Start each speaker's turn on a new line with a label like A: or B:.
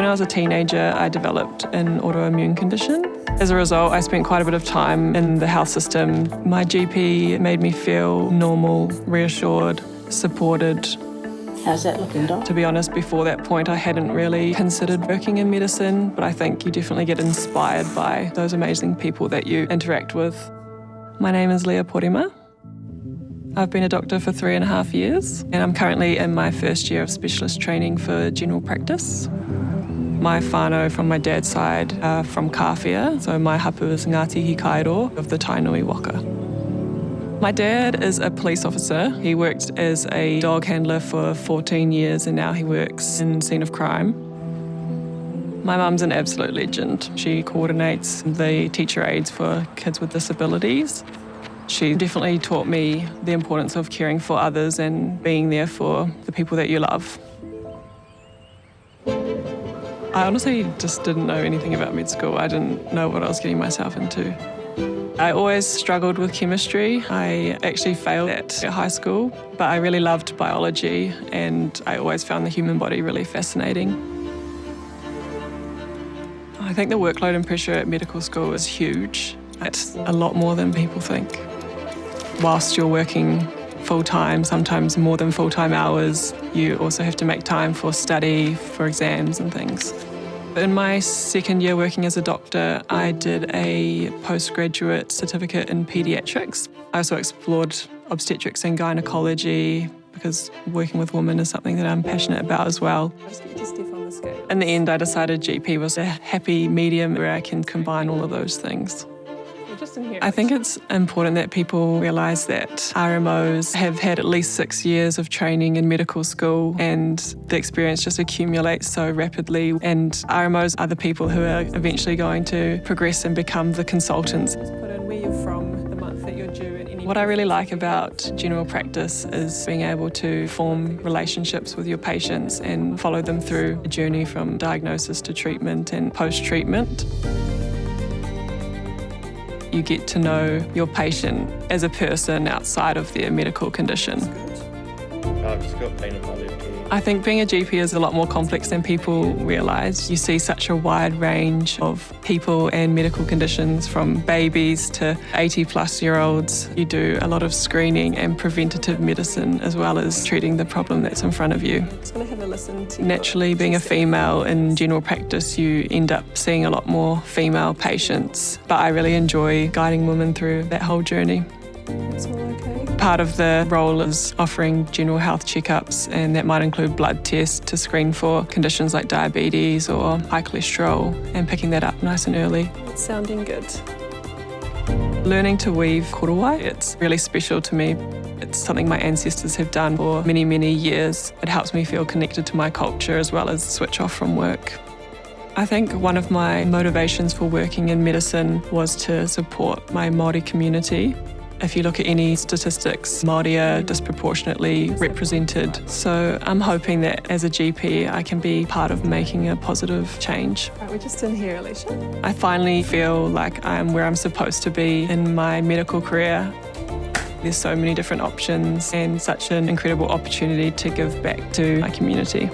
A: I was a teenager, I developed an autoimmune condition. As a result, I spent quite a bit of time in the health system. My GP made me feel normal, reassured, supported.
B: How's that looking, Doc?
A: To be honest, before that point, I hadn't really considered working in medicine, but I think you definitely get inspired by those amazing people that you interact with. My name is Leah Porima. I've been a doctor for 3.5 years, and I'm currently in my first year of specialist training for general practice. My whānau from my dad's side are from Kāwhia, so my hapu is Ngāti Hikairo of the Tainui Waka. My dad is a police officer. He worked as a dog handler for 14 years and now he works in scene of crime. My mum's an absolute legend. She coordinates the teacher aids for kids with disabilities. She definitely taught me the importance of caring for others and being there for the people that you love. I honestly just didn't know anything about med school. I didn't know what I was getting myself into. I always struggled with chemistry. I actually failed at high school, but I really loved biology and I always found the human body really fascinating. I think the workload and pressure at medical school is huge. It's a lot more than people think. Whilst you're working full-time, sometimes more than full-time hours, you also have to make time for study, for exams and things. In my second year working as a doctor, I did a postgraduate certificate in paediatrics. I also explored obstetrics and gynecology because working with women is something that I'm passionate about as well. In the end, I decided GP was a happy medium where I can combine all of those things. I think it's important that people realise that RMOs have had at least 6 years of training in medical school and the experience just accumulates so rapidly, and RMOs are the people who are eventually going to progress and become the consultants. Put in where you're from, the month that you're due, and what I really like about general practice is being able to form relationships with your patients and follow them through a journey from diagnosis to treatment and post-treatment. You get to know your patient as a person outside of their medical condition.
C: I've just got pain in my left ear.
A: I think being a GP is a lot more complex than people realise. You see such a wide range of people and medical conditions, from babies to 80-plus-year-olds. You do a lot of screening and preventative medicine as well as treating the problem that's in front of you. I'm just going to have a listen to naturally, being a female in general practice, you end up seeing a lot more female patients. But I really enjoy guiding women through that whole journey. It's all okay. Part of the role is offering general health checkups, and that might include blood tests to screen for conditions like diabetes or high cholesterol, and picking that up nice and early. It's sounding good. Learning to weave korowai, it's really special to me. It's something my ancestors have done for many, many years. It helps me feel connected to my culture as well as switch off from work. I think one of my motivations for working in medicine was to support my Māori community. If you look at any statistics, Māori are disproportionately represented. So I'm hoping that as a GP, I can be part of making a positive change. Right, we're just in here, Alicia. I finally feel like I'm where I'm supposed to be in my medical career. There's so many different options and such an incredible opportunity to give back to my community.